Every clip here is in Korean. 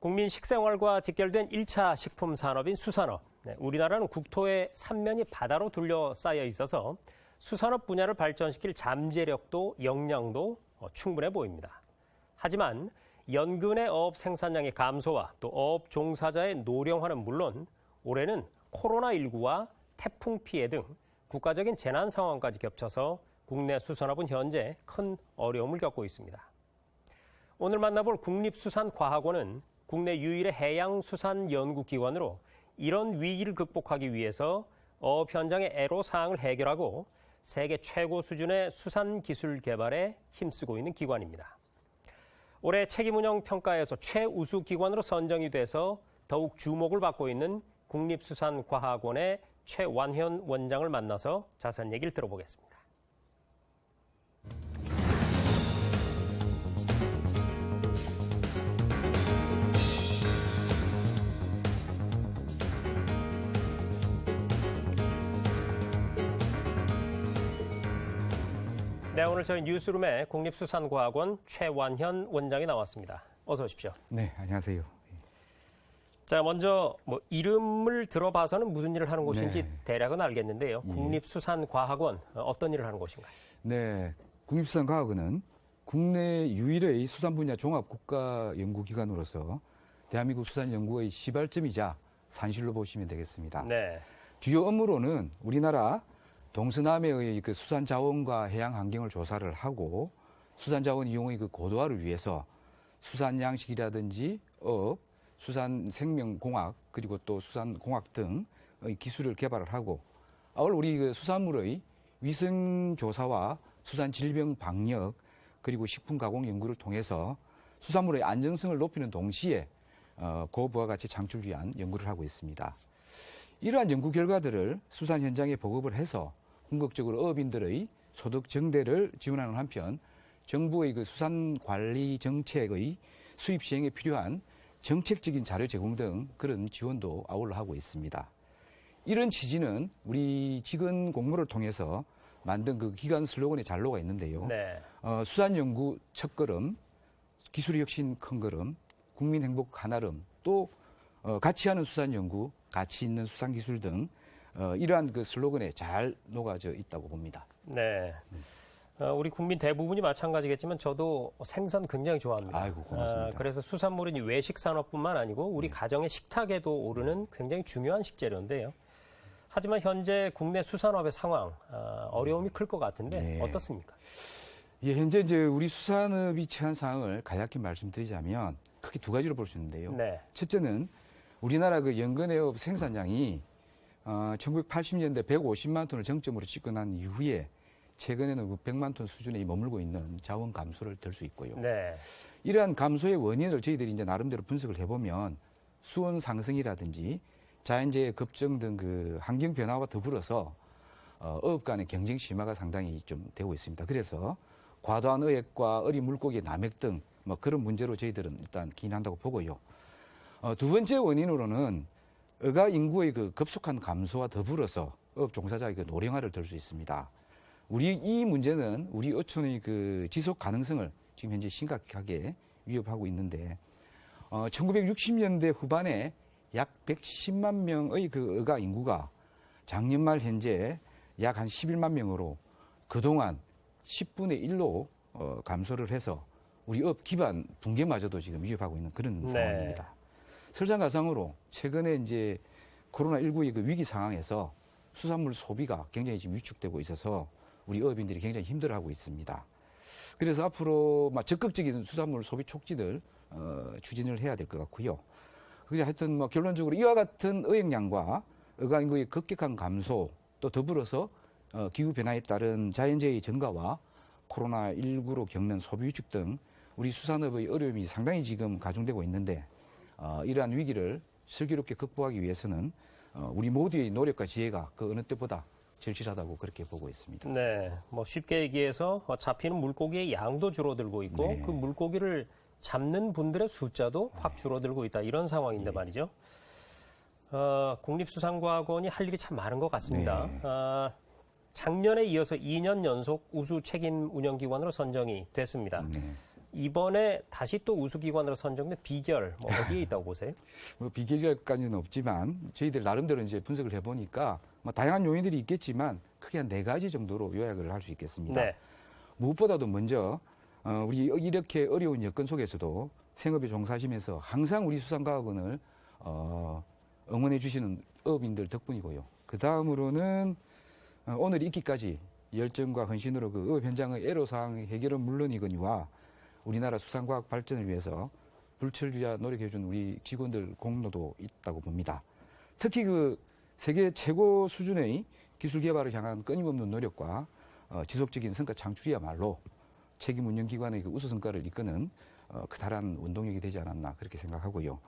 국민 식생활과 직결된 1차 식품 산업인 수산업. 우리나라는 국토의 3면이 바다로 둘러싸여 있어서 수산업 분야를 발전시킬 잠재력도 역량도 충분해 보입니다. 하지만 연근의 어업 생산량의 감소와 또 어업 종사자의 노령화는 물론 올해는 코로나19와 태풍 피해 등 국가적인 재난 상황까지 겹쳐서 국내 수산업은 현재 큰 어려움을 겪고 있습니다. 오늘 만나볼 국립수산과학원은 국내 유일의 해양수산연구기관으로 이런 위기를 극복하기 위해서 어업 현장의 애로사항을 해결하고 세계 최고 수준의 수산기술 개발에 힘쓰고 있는 기관입니다. 올해 책임운영 평가에서 최우수 기관으로 선정이 돼서 더욱 주목을 받고 있는 국립수산과학원의 최완현 원장을 만나서 자세한 얘기를 들어보겠습니다. 네, 오늘 저희 뉴스룸에 국립수산과학원 최완현 원장이 나왔습니다. 어서 오십시오. 네, 안녕하세요. 자, 먼저 이름을 들어봐서는 무슨 일을 하는 곳인지 네. 대략은 알겠는데요. 국립수산과학원 어떤 일을 하는 곳인가요? 네, 국립수산과학원은 국내 유일의 수산 분야 종합 국가 연구기관으로서 대한민국 수산 연구의 시발점이자 산실로 보시면 되겠습니다. 네. 주요 업무로는 우리나라 동서남해의 그 수산 자원과 해양 환경을 조사를 하고 수산 자원 이용의 그 고도화를 위해서 수산 양식이라든지 어업, 수산 생명공학 그리고 또 수산공학 등의 기술을 개발을 하고 아울러 우리 그 수산물의 위생 조사와 수산 질병 방역 그리고 식품 가공 연구를 통해서 수산물의 안정성을 높이는 동시에 고부와 가치 창출을 위한 연구를 하고 있습니다. 이러한 연구 결과들을 수산 현장에 보급을 해서 궁극적으로 어업인들의 소득 증대를 지원하는 한편 정부의 그 수산 관리 정책의 수입 시행에 필요한 정책적인 자료 제공 등 그런 지원도 아울러 하고 있습니다. 이런 취지는 우리 직원 공모를 통해서 만든 그 기관 슬로건에 잔로가 있는데요. 네. 수산 연구 첫걸음, 기술 혁신 큰걸음, 국민 행복 한아름, 또 가치하는 수산 연구, 가치 있는 수산 기술 등 이러한 그 슬로건에 잘 녹아져 있다고 봅니다. 네. 우리 국민 대부분이 마찬가지겠지만 저도 생선 굉장히 좋아합니다. 아이고, 고맙습니다. 그래서 수산물은 외식 산업뿐만 아니고 우리 가정의 식탁에도 오르는 굉장히 중요한 식재료인데요. 하지만 현재 국내 수산업의 상황 어려움이 클 것 같은데 네. 어떻습니까? 예, 현재 이제 우리 수산업이 처한 상황을 간략히 말씀드리자면 크게 두 가지로 볼 수 있는데요. 네. 첫째는 우리나라 그 연근해업 생산량이 1980년대 150만 톤을 정점으로 찍고 난 이후에 최근에는 100만 톤 수준에 머물고 있는 자원 감소를 들 수 있고요. 네. 이러한 감소의 원인을 저희들이 이제 나름대로 분석을 해보면 수온 상승이라든지 자연재해 급증 등 그 환경 변화와 더불어서 어업 간의 경쟁 심화가 상당히 좀 되고 있습니다. 그래서 과도한 어획과 어린 물고기의 남획 등 뭐 그런 문제로 저희들은 일단 기인한다고 보고요. 두 번째 원인으로는 어가 인구의 그 급속한 감소와 더불어서 어업 종사자의 그 노령화를 들 수 있습니다. 이 문제는 우리 어촌의 그 지속 가능성을 지금 현재 심각하게 위협하고 있는데, 1960년대 후반에 약 110만 명의 그 어가 인구가 작년 말 현재 약 한 11만 명으로 그동안 10분의 1로 감소를 해서 우리 업 기반 붕괴마저도 지금 위협하고 있는 그런 상황입니다. 설상가상으로 최근에 이제 코로나19의 그 위기 상황에서 수산물 소비가 굉장히 지금 위축되고 있어서 우리 어업인들이 굉장히 힘들어하고 있습니다. 그래서 앞으로 적극적인 수산물 소비 촉진을 추진을 해야 될 것 같고요. 그래서 하여튼 뭐 결론적으로 이와 같은 어획량과 어가 인구의 급격한 감소 또 더불어서 기후 변화에 따른 자연재해의 증가와 코로나19로 겪는 소비 위축 등 우리 수산업의 어려움이 상당히 지금 가중되고 있는데 이러한 위기를 슬기롭게 극복하기 위해서는 우리 모두의 노력과 지혜가 그 어느 때보다 절실하다고 그렇게 보고 있습니다. 네, 뭐 쉽게 얘기해서 잡히는 물고기의 양도 줄어들고 있고 네. 그 물고기를 잡는 분들의 숫자도 확 줄어들고 있다 이런 상황인데 말이죠. 국립수산과학원이 할 일이 참 많은 것 같습니다. 네. 작년에 이어서 2년 연속 우수 책임 운영기관으로 선정이 됐습니다. 네. 이번에 다시 또 우수기관으로 선정된 비결 뭐 어디에 있다고 보세요? 뭐 비결까지는 없지만 저희들 나름대로 이제 분석을 해보니까 뭐 다양한 요인들이 있겠지만 크게 한 4가지 정도로 요약을 할 수 있겠습니다. 네. 무엇보다도 먼저 우리 이렇게 어려운 여건 속에서도 생업에 종사하시면서 항상 우리 수산과학원을 응원해 주시는 어업인들 덕분이고요. 그 다음으로는 오늘 있기까지 열정과 헌신으로 그 어업 현장의 애로사항 해결은 물론이거니와 우리나라 수산과학 발전을 위해서 불철주야 노력해준 우리 직원들 공로도 있다고 봅니다. 특히 그 세계 최고 수준의 기술 개발을 향한 끊임없는 노력과 지속적인 성과 창출이야말로 책임 운영기관의 그 우수 성과를 이끄는 그다란 원동력이 되지 않았나 그렇게 생각하고요.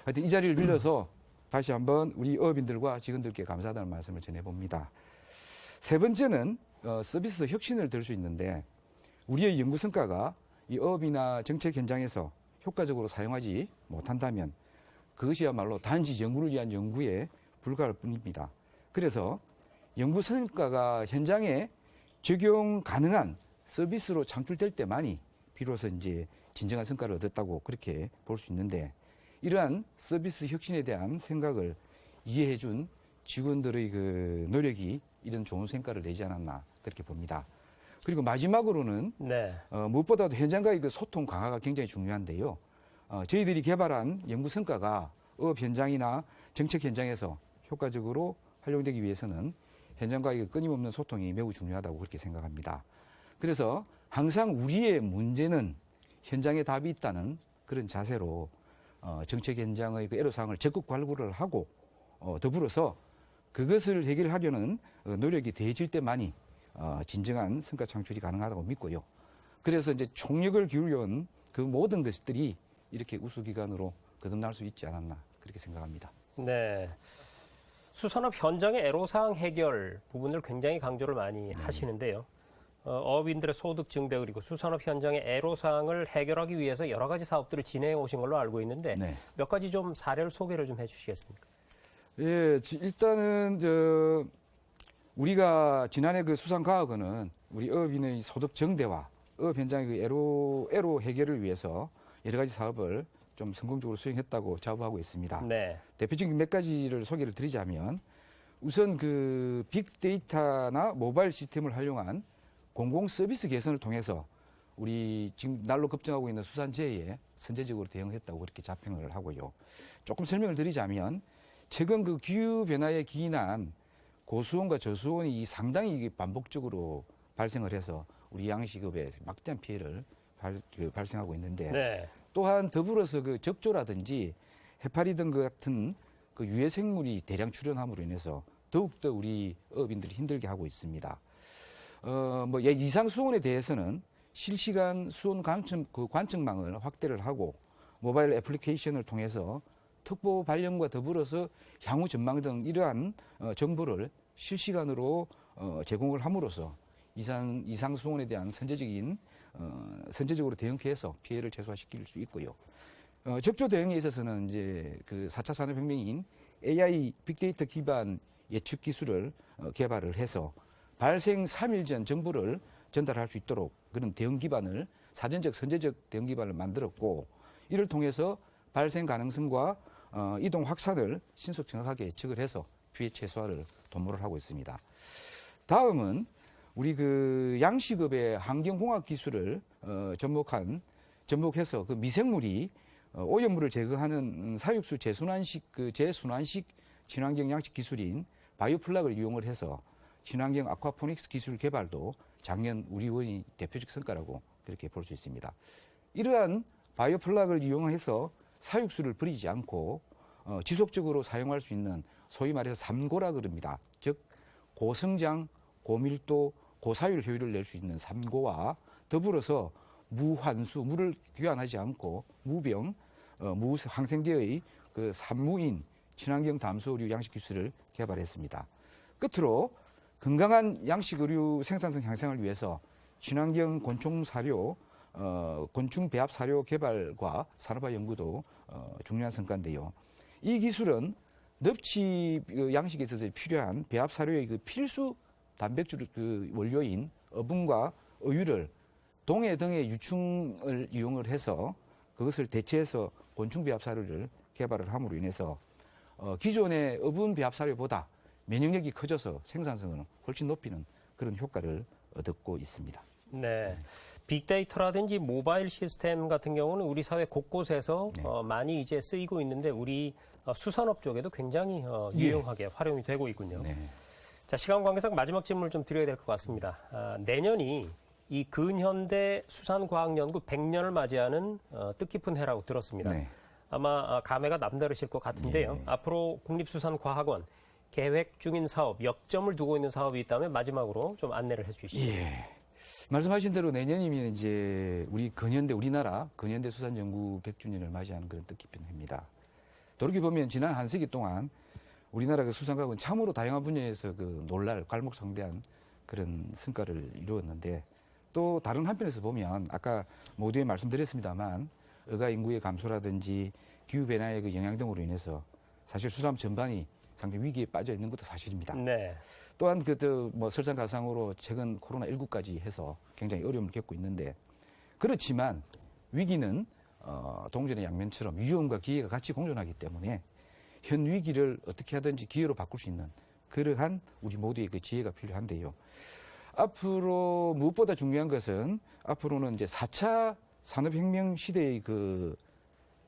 하여튼 이 자리를 빌려서 다시 한번 우리 어업인들과 직원들께 감사하다는 말씀을 전해봅니다. 세 번째는 서비스 혁신을 들 수 있는데 우리의 연구 성과가 이 어업이나 정책 현장에서 효과적으로 사용하지 못한다면 그것이야말로 단지 연구를 위한 연구에 불과할 뿐입니다. 그래서 연구 성과가 현장에 적용 가능한 서비스로 창출될 때만이 비로소 이제 진정한 성과를 얻었다고 그렇게 볼 수 있는데 이러한 서비스 혁신에 대한 생각을 이해해준 직원들의 그 노력이 이런 좋은 성과를 내지 않았나 그렇게 봅니다. 그리고 마지막으로는 네. 무엇보다도 현장과의 그 소통 강화가 굉장히 중요한데요. 저희들이 개발한 연구 성과가 어업 현장이나 정책 현장에서 효과적으로 활용되기 위해서는 현장과의 그 끊임없는 소통이 매우 중요하다고 그렇게 생각합니다. 그래서 항상 우리의 문제는 현장에 답이 있다는 그런 자세로 정책 현장의 그 애로사항을 적극 발굴을 하고 더불어서 그것을 해결하려는 노력이 더해질 때만이 진정한 성과 창출이 가능하다고 믿고요. 그래서 이제 총력을 기울여온 그 모든 것들이 이렇게 우수기관으로 거듭날 수 있지 않았나 그렇게 생각합니다. 네. 수산업 현장의 애로사항 해결 부분을 굉장히 강조를 많이 하시는데요. 어업인들의 소득 증대 그리고 수산업 현장의 애로사항을 해결하기 위해서 여러 가지 사업들을 진행해 오신 걸로 알고 있는데 네. 몇 가지 좀 사례를 소개를 좀 해주시겠습니까? 예, 일단은 우리가 지난해 그 수산과학원은 우리 어업인의 소득 정대와 어업 현장의 그 애로 해결을 위해서 여러 가지 사업을 좀 성공적으로 수행했다고 자부하고 있습니다. 네. 대표적인 몇 가지를 소개를 드리자면 우선 그 빅데이터나 모바일 시스템을 활용한 공공 서비스 개선을 통해서 우리 지금 날로 급증하고 있는 수산재해에 선제적으로 대응했다고 그렇게 자평을 하고요. 조금 설명을 드리자면 최근 그 기후 변화에 기인한 고수온과 저수온이 상당히 반복적으로 발생을 해서 우리 양식업에 막대한 피해를 발생하고 있는데 네. 또한 더불어서 그 적조라든지 해파리 등 같은 그 유해 생물이 대량 출현함으로 인해서 더욱더 우리 어업인들이 힘들게 하고 있습니다. 뭐 이상 수온에 대해서는 실시간 수온 관측망을 확대를 하고 모바일 애플리케이션을 통해서 특보 발령과 더불어서 향후 전망 등 이러한 정보를 실시간으로 제공을 함으로써 이상 수온에 대한 선제적으로 대응해서 피해를 최소화시킬 수 있고요. 적조 대응에 있어서는 이제 그 4차 산업혁명인 AI 빅데이터 기반 예측 기술을 개발을 해서 발생 3일 전 정보를 전달할 수 있도록 그런 대응 기반을 사전적 선제적 대응 기반을 만들었고 이를 통해서 발생 가능성과 이동 확산을 신속 정확하게 예측을 해서 피해 최소화를 도모를 하고 있습니다. 다음은 우리 그 양식업의 환경공학 기술을 접목해서 그 미생물이 오염물을 제거하는 사육수 재순환식 친환경 양식 기술인 바이오플락을 이용을 해서 친환경 아쿠아포닉스 기술 개발도 작년 우리 원이 대표적 성과라고 그렇게 볼 수 있습니다. 이러한 바이오플락을 이용해서 사육수를 버리지 않고 지속적으로 사용할 수 있는 소위 말해서 3고라 그럽니다. 즉 고성장, 고밀도, 고사율 효율을 낼 수 있는 3고와 더불어서 무환수, 물을 교환하지 않고 무병, 무항생제의 그 산무인 친환경 담수어류 양식 기술을 개발했습니다. 끝으로 건강한 양식 의류 생산성 향상을 위해서 친환경 곤충 사료, 곤충 배합 사료 개발과 산업화 연구도 중요한 성과인데요. 이 기술은 넙치 양식에 있어서 필요한 배합 사료의 그 필수 단백질 그 원료인 어분과 어유를 동해 등의 유충을 이용을 해서 그것을 대체해서 곤충 배합 사료를 개발을 함으로 인해서 기존의 어분 배합 사료보다 면역력이 커져서 생산성을 훨씬 높이는 그런 효과를 얻고 있습니다. 네. 빅데이터라든지 모바일 시스템 같은 경우는 우리 사회 곳곳에서 네. 많이 이제 쓰이고 있는데 우리 수산업 쪽에도 굉장히 예. 유용하게 활용이 되고 있군요. 네. 자, 시간 관계상 마지막 질문을 좀 드려야 될 것 같습니다. 내년이 이 근현대 수산과학연구 100년을 맞이하는 뜻깊은 해라고 들었습니다. 네. 아마 감회가 남다르실 것 같은데요. 예. 앞으로 국립수산과학원 계획 중인 사업, 역점을 두고 있는 사업이 있다면 마지막으로 좀 안내를 해 주시죠. 예. 말씀하신 대로 내년이면 이제 우리나라 근현대 수산연구 100주년을 맞이하는 그런 뜻깊은 해입니다. 돌이켜보면 지난 한 세기 동안 우리나라 그 수산과학은 참으로 다양한 분야에서 그 놀랄 괄목상대한 그런 성과를 이루었는데 또 다른 한편에서 보면 아까 모두에 말씀드렸습니다만 어가 인구의 감소라든지 기후변화의 그 영향 등으로 인해서 사실 수산업 전반이 상당히 위기에 빠져 있는 것도 사실입니다. 네. 또한 또한 뭐 설상가상으로 최근 코로나19까지 해서 굉장히 어려움을 겪고 있는데 그렇지만 위기는 동전의 양면처럼 위험과 기회가 같이 공존하기 때문에 현 위기를 어떻게 하든지 기회로 바꿀 수 있는 그러한 우리 모두의 그 지혜가 필요한데요. 앞으로 무엇보다 중요한 것은 앞으로는 이제 4차 산업혁명 시대의 그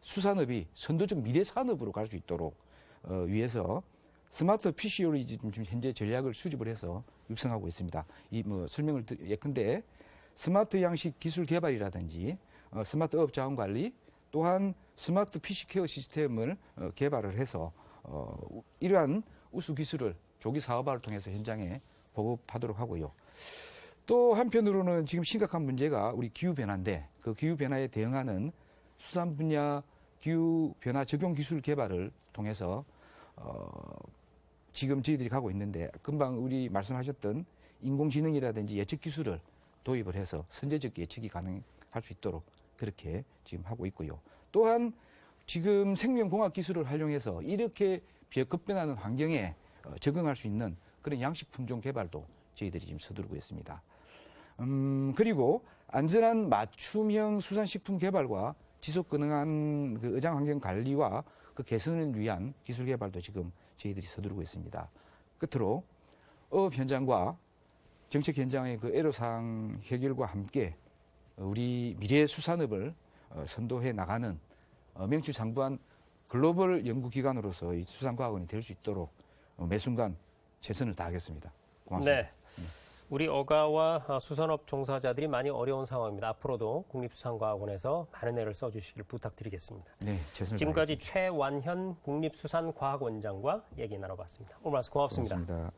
수산업이 선도적 미래 산업으로 갈 수 있도록 위해서 스마트 PCO를 지금 현재 전략을 수립을 해서 육성하고 있습니다. 이 뭐 설명을 예컨대 스마트 양식 기술 개발이라든지 스마트 업 자원 관리 또한 스마트 PC 케어 시스템을 개발을 해서 이러한 우수 기술을 조기 사업화를 통해서 현장에 보급하도록 하고요. 또 한편으로는 지금 심각한 문제가 우리 기후변화인데 그 기후변화에 대응하는 수산 분야 기후변화 적용 기술 개발을 통해서 지금 저희들이 가고 있는데 금방 우리 말씀하셨던 인공지능이라든지 예측 기술을 도입을 해서 선제적 예측이 가능할 수 있도록 그렇게 지금 하고 있고요. 또한 지금 생명공학 기술을 활용해서 이렇게 급변하는 환경에 적응할 수 있는 그런 양식 품종 개발도 저희들이 지금 서두르고 있습니다. 그리고 안전한 맞춤형 수산식품 개발과 지속 가능한 그 어장 환경 관리와 그 개선을 위한 기술 개발도 지금 저희들이 서두르고 있습니다. 끝으로 어업 현장과 정책 현장의 그 애로사항 해결과 함께 우리 미래 수산업을 선도해 나가는 명실상부한 글로벌 연구기관으로서 이 수산과학원이 될 수 있도록 매 순간 최선을 다하겠습니다. 고맙습니다. 네. 우리 어가와 수산업 종사자들이 많이 어려운 상황입니다. 앞으로도 국립수산과학원에서 많은 애를 써주시길 부탁드리겠습니다. 네, 최선을 지금까지 다하겠습니다. 최완현 국립수산과학원장과 얘기 나눠봤습니다. 오늘 말씀 고맙습니다. 고맙습니다.